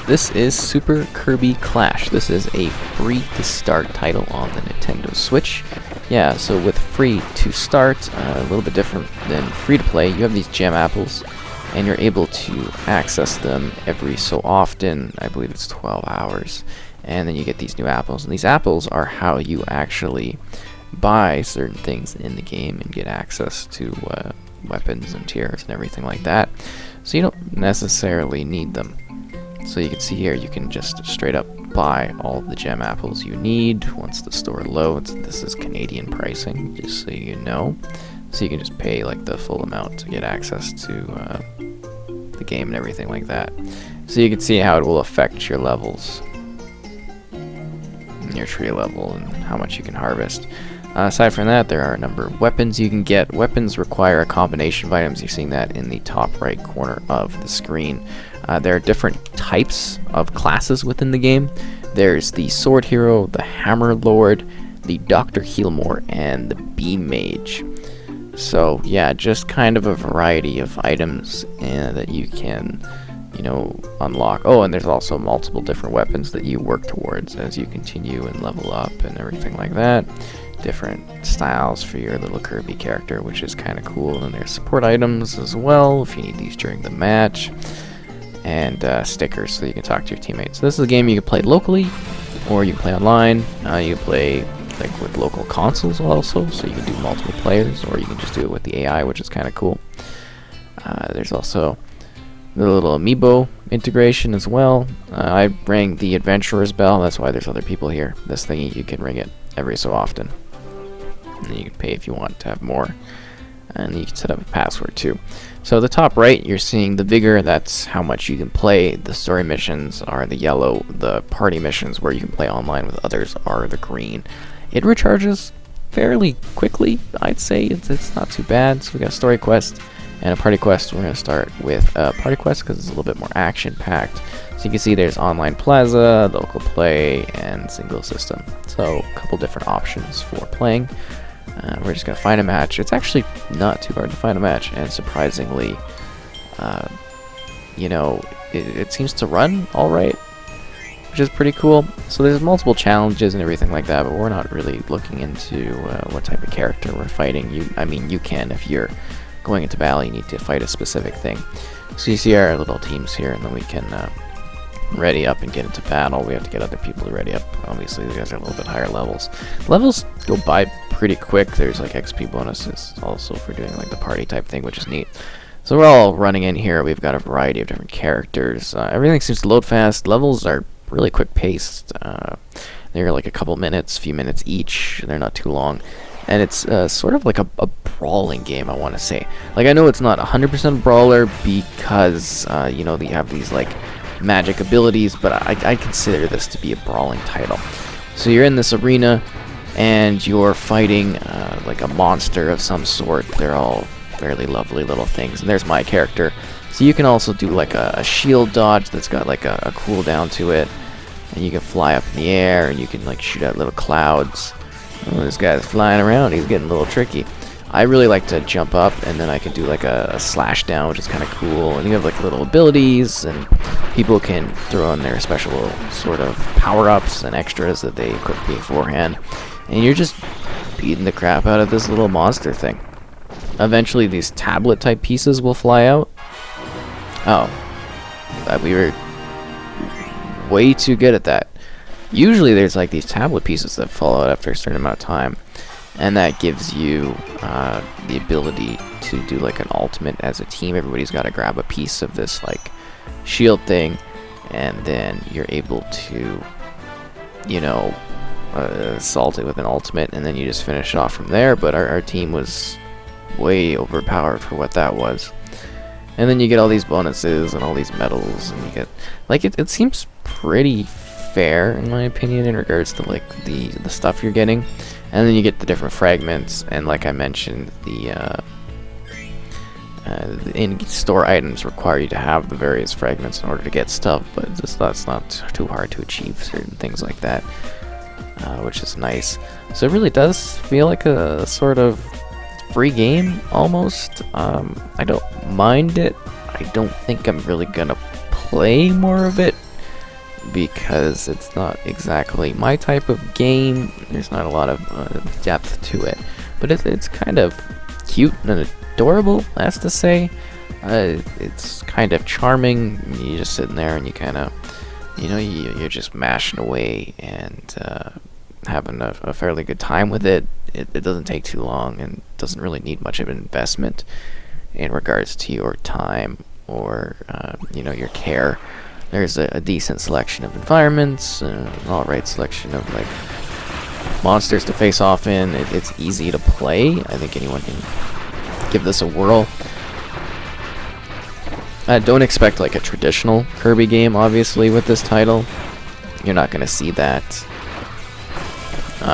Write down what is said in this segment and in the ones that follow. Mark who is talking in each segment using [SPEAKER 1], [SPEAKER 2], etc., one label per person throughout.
[SPEAKER 1] This is Super Kirby Clash. This is a free to start title on the Nintendo Switch. Yeah, so with free to start, a little bit different than free to play, you have these gem apples and you're able to access them every so often. I believe it's 12 hours. And then you get these new apples. And these apples are how you actually buy certain things in the game and get access to weapons and tiers and everything like that. So you don't necessarily need them. So you can see here, you can just straight up buy all the gem apples you need once the store loads. This is Canadian pricing, just so you know. So you can just pay like the full amount to get access to the game and everything like that. So you can see how it will affect your levels, your tree level, and how much you can harvest. Aside from that, there are a number of weapons you can get. Weapons require a combination of items. You're seeing that in the top right corner of the screen. There are different types of classes within the game. There's the Sword Hero, the Hammer Lord, the Dr. Healmore, and the Bee Mage. So yeah, just kind of a variety of items that you can, unlock. Oh, and there's also multiple different weapons that you work towards as you continue and level up and everything like that. Different styles for your little Kirby character, which is kind of cool. And there's support items as well if you need these during the match, and stickers so you can talk to your teammates. So this is a game you can play locally, or you can play online. You can play like with local consoles also, so you can do multiple players, or you can just do it with the AI, which is kind of cool. There's also the little amiibo integration as well. I rang the adventurer's bell. That's why there's other people here. This thingy, you can ring it every so often, and then you can pay if you want to have more, and you can set up a password too. So the top right, you're seeing the vigor. That's how much you can play. The story missions are the yellow. The party missions where you can play online with others are the green. It recharges fairly quickly, I'd say. It's not too bad. So we got a story quest and a party quest. We're going to start with a party quest because it's a little bit more action packed. So you can see there's online plaza, local play, and single system. So a couple different options for playing. We're just going to find a match. It's actually not too hard to find a match, and surprisingly, it seems to run alright, which is pretty cool. So there's multiple challenges and everything like that, but we're not really looking into what type of character we're fighting. You can, if you're going into battle, you need to fight a specific thing. So you see our little teams here, and then we can ready up and get into battle. We have to get other people to ready up. Obviously, these guys are a little bit higher levels. Levels go by pretty quick. There's like XP bonuses also for doing like the party type thing, which is neat. So we're all running in here. We've got a variety of different characters. Everything seems to load fast. Levels are really quick paced. They're like a few minutes each. They're not too long. And it's sort of like a brawling game, I want to say. Like, I know it's not 100% brawler because, they have these like magic abilities, but I consider this to be a brawling title. So you're in this arena and you're fighting like a monster of some sort. They're all fairly lovely little things, and there's my character. So you can also do like a shield dodge that's got like a cooldown to it, and you can fly up in the air and you can like shoot out little clouds. Oh, this guy's flying around. He's getting a little tricky. I really like to jump up, and then I can do like a slash down, which is kind of cool. And you have like little abilities, and people can throw in their special sort of power-ups and extras that they equip beforehand. And you're just beating the crap out of this little monster thing. Eventually, these tablet-type pieces will fly out. Oh, we were way too good at that. Usually, there's like these tablet pieces that fall out after a certain amount of time. And that gives you the ability to do like an ultimate as a team. Everybody's got to grab a piece of this like shield thing, and then you're able to, assault it with an ultimate, and then you just finish it off from there. But our team was way overpowered for what that was. And then you get all these bonuses and all these medals, and you get like it seems pretty fair in my opinion in regards to like the stuff you're getting. And then you get the different fragments, and like I mentioned, the in-store items require you to have the various fragments in order to get stuff, but that's not too hard to achieve certain things like that, which is nice. So it really does feel like a sort of free game, almost. I don't mind it. I don't think I'm really gonna play more of it. because it's not exactly my type of game. There's not a lot of depth to it, but it's kind of cute and adorable, as to say. It's kind of charming. You're just sitting there and you kind of, you're just mashing away and having a fairly good time with it. It doesn't take too long and doesn't really need much of an investment in regards to your time or your care. There's a decent selection of environments, an alright selection of like monsters to face off in. It's easy to play. I think anyone can give this a whirl. Don't expect like a traditional Kirby game, obviously, with this title. You're not going to see that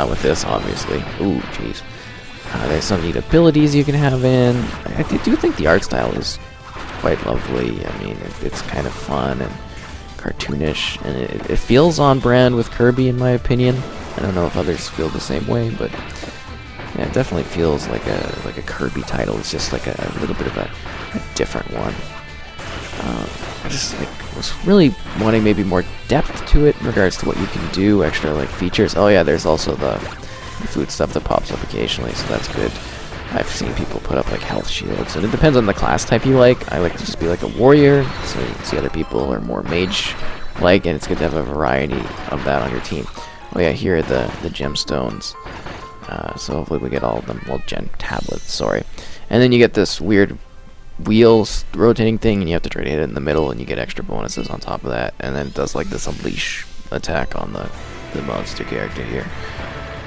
[SPEAKER 1] with this, obviously. Ooh, jeez. There's some neat abilities you can have in. I do think the art style is quite lovely. I mean, it's kind of fun and cartoonish, and it feels on brand with Kirby, in my opinion. I don't know if others feel the same way, but yeah, it definitely feels like a Kirby title. It's just like a little bit of a different one. I just was really wanting maybe more depth to it in regards to what you can do, extra like features. Oh yeah, there's also the food stuff that pops up occasionally, so that's good. I've seen people put up like health shields, and it depends on the class type you like. I like to just be like a warrior, so you can see other people are more mage-like, and it's good to have a variety of that on your team. Oh yeah, here are the gemstones. So hopefully we get all of them. Well, gem tablets, sorry. And then you get this weird wheels rotating thing, and you have to try to hit it in the middle, and you get extra bonuses on top of that. And then it does like this unleash attack on the monster character here.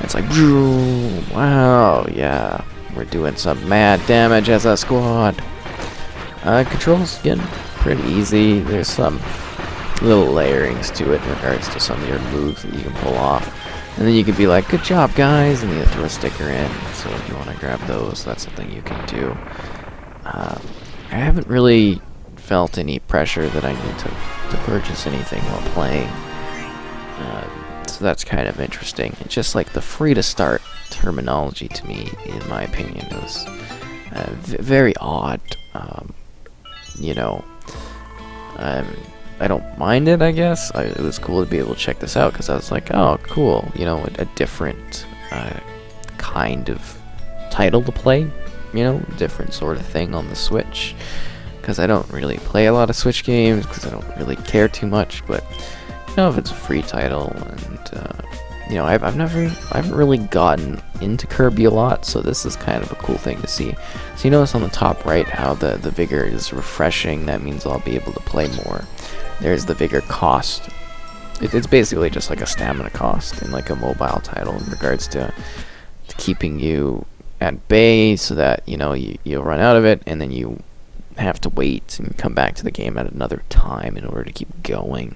[SPEAKER 1] It's like, wow, yeah, we're doing some mad damage as a squad. Controls, again, pretty easy. There's some little layerings to it in regards to some of your moves that you can pull off. And then you can be like, good job, guys, and you throw a sticker in. So if you want to grab those, that's something you can do. I haven't really felt any pressure that I need to purchase anything while playing. So that's kind of interesting. It's just like the free-to-start terminology to me, in my opinion, was very odd. I don't mind it, I guess. It was cool to be able to check this out, because I was like, oh, cool, a different kind of title to play, different sort of thing on the Switch, because I don't really play a lot of Switch games, because I don't really care too much, but, if it's a free title, and, I haven't really gotten into Kirby a lot, so this is kind of a cool thing to see. So you notice on the top right how the vigor is refreshing. That means I'll be able to play more. There's the vigor cost. It's basically just like a stamina cost in like a mobile title in regards to keeping you at bay, so that you'll run out of it, and then you have to wait and come back to the game at another time in order to keep going.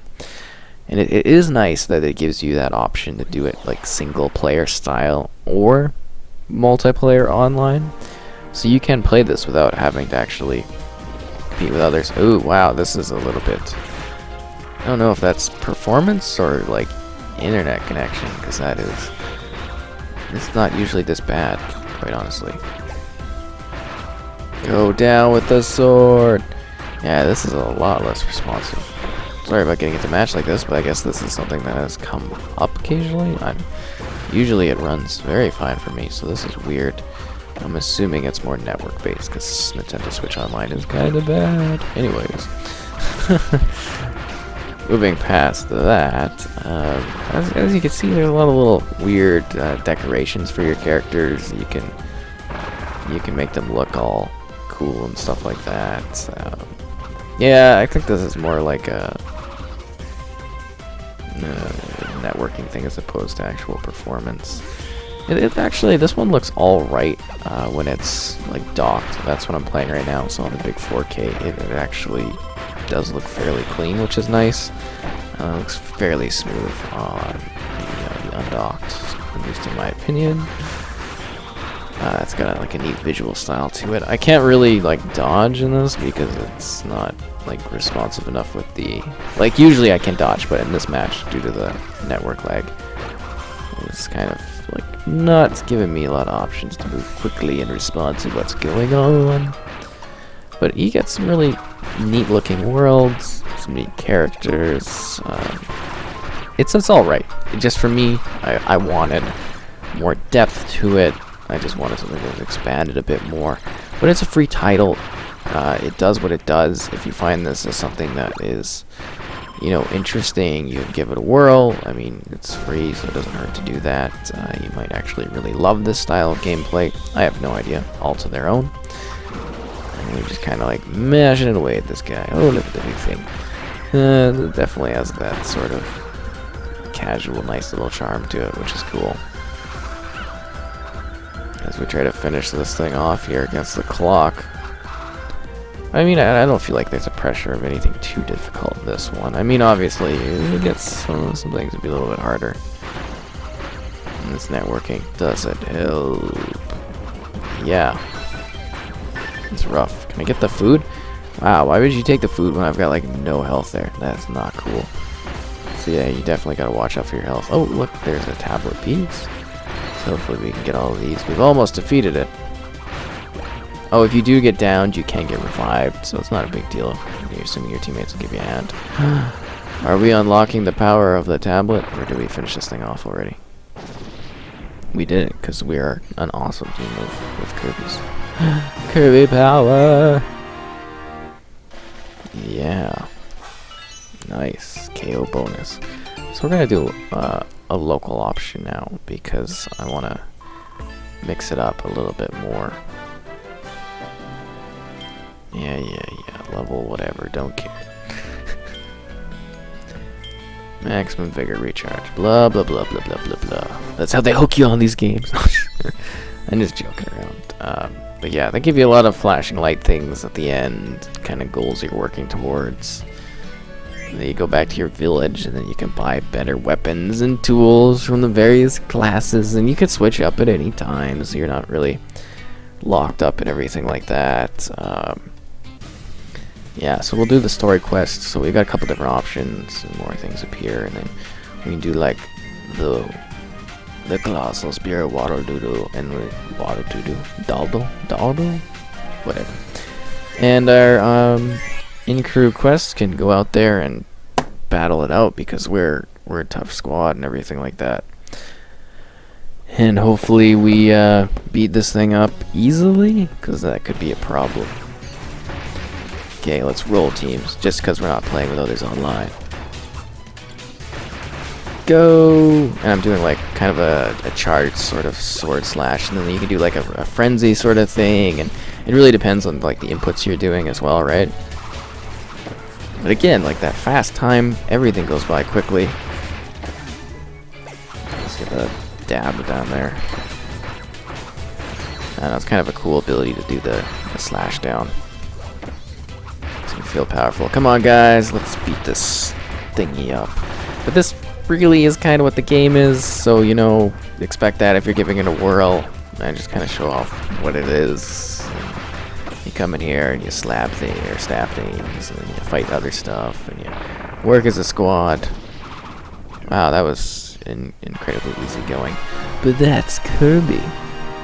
[SPEAKER 1] And it is nice that it gives you that option to do it like single player style or multiplayer online, so you can play this without having to actually compete with others. Ooh, wow, this is a little bit, I don't know if that's performance or like internet connection, because it's not usually this bad, quite honestly. Go down with the sword. Yeah, this is a lot less responsive. Sorry about getting into a match like this, but I guess this is something that has come up occasionally. Usually it runs very fine for me, so this is weird. I'm assuming it's more network based, because Nintendo Switch Online is kind of bad. Anyways. Moving past that, as you can see, there's a lot of little weird decorations for your characters. You can make them look all cool and stuff like that. Yeah, I think this is more like a networking thing as opposed to actual performance. It actually, this one looks alright when it's like docked. That's what I'm playing right now, so on the big 4K it actually does look fairly clean, which is nice. Looks fairly smooth on the undocked, at least in my opinion. It's got like a neat visual style to it. I can't really like dodge in this because it's not like responsive enough with the, like, usually I can dodge, but in this match, due to the network lag, it's kind of like not giving me a lot of options to move quickly and respond to what's going on. But you get some really neat looking worlds, some neat characters. it's all right. Just for me, I wanted more depth to it. I just wanted something that was expanded a bit more. But it's a free title. It does what it does. If you find this as something that is, you know, interesting, you give it a whirl. I mean, it's free, so it doesn't hurt to do that. You might actually really love this style of gameplay. I have no idea. All to their own. And we just kind of like mashing it away at this guy. Oh, look at the big thing. It definitely has that sort of casual, nice little charm to it, which is cool. As we try to finish this thing off here against the clock. I mean, I don't feel like there's a pressure of anything too difficult in this one. I mean, obviously, it gets some things to be a little bit harder. And this networking doesn't help. Yeah. It's rough. Can I get the food? Wow, why would you take the food when I've got, like, no health there? That's not cool. So, yeah, you definitely gotta watch out for your health. Oh, look, there's a tablet piece. So hopefully we can get all of these. We've almost defeated it. Oh, if you do get downed, you can get revived, so it's not a big deal. You're assuming your teammates will give you a hand. Are we unlocking the power of the tablet, or did we finish this thing off already? We did it, because we are an awesome team with Kirby's. Kirby power! Yeah. Nice. KO bonus. So we're going to do a local option now, because I want to mix it up a little bit more. Yeah, level whatever, don't care. Maximum vigor recharge, blah blah blah blah blah blah blah. That's how they hook you on these games. I'm just joking around. But yeah, they give you a lot of flashing light things at the end, kind of goals you're working towards. Then you go back to your village, and then you can buy better weapons and tools from the various classes, and you can switch up at any time, so you're not really locked up and everything like that. Yeah, so we'll do the story quest. So we've got a couple different options, and more things appear, and then we can do like the colossal spear, water doodle, and water doodle, daldo, whatever. And our in-crew quests can go out there and battle it out, because we're a tough squad and everything like that. And hopefully we beat this thing up easily, because that could be a problem. Okay, let's roll teams, just because we're not playing with others online. Go! And I'm doing like kind of a charged sort of sword slash, and then you can do like a frenzy sort of thing, and it really depends on like the inputs you're doing as well, right? But again, like that fast time, everything goes by quickly. Let's get a dab down there. And it's kind of a cool ability to do the slash down. So you feel powerful. Come on, guys, let's beat this thingy up. But this really is kind of what the game is, so you know, expect that if you're giving it a whirl. I just kind of show off what it is. You come in here and you slap things or stab things, and then you fight other stuff, and you work as a squad. Wow, that was incredibly easy going. But that's Kirby.